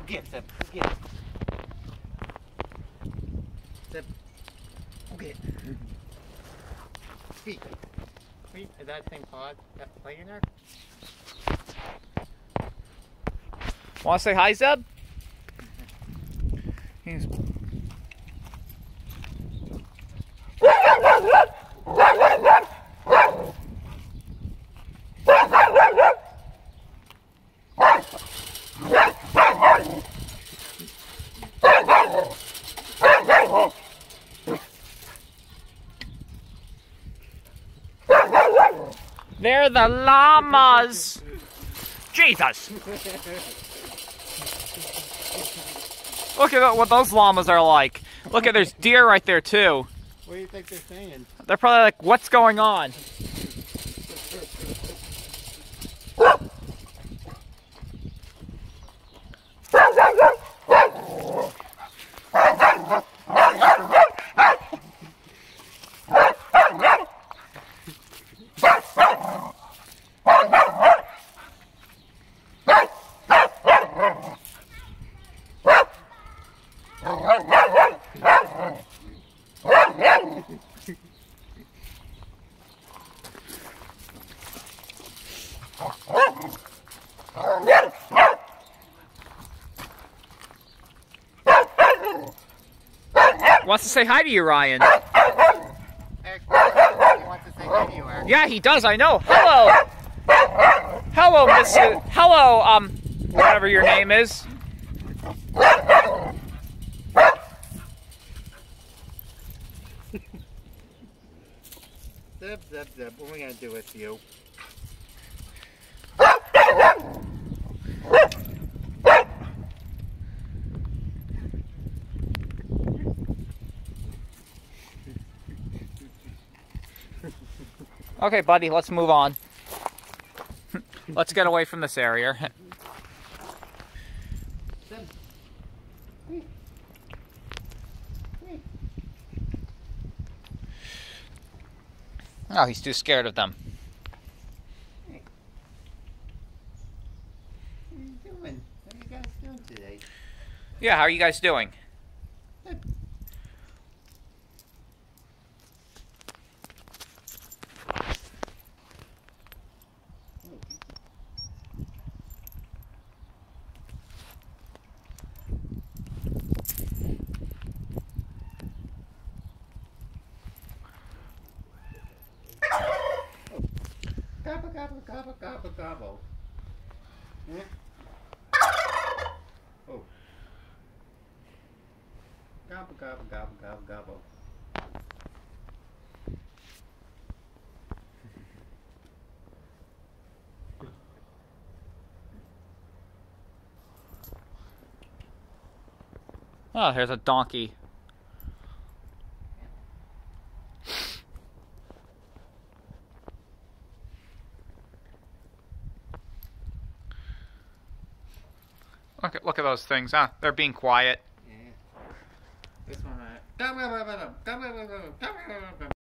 get it, Zeb. Get it. Zeb. Get it. Feet. Feet. Is that same pod? That play in there? Want to say hi, Zeb? He's... They're the llamas! Jesus! Look at what those llamas are like. Look at, there's deer right there too. What do you think they're saying? They're probably like, what's going on? Wants to say hi to you, Ryan. Eric, he wants to say hi to you, Eric. Yeah, he does, I know. Hello! Hello, Mrs. Hello, whatever your name is. Zeb, Zeb, Zeb, what are we gonna do with you? Okay, buddy, let's move on. Let's get away from this area. Zeb. Oh, he's too scared of them. Hey. What are you doing? What are you guys doing today? Yeah, how are you guys doing? Zeb. Gobble, gobble, gobble, gobble, gobble. Yeah. Oh. Gobble, gobble, gobble, gobble, gobble. Oh, here's a donkey. Look at those things, huh? They're being quiet. Yeah. This one,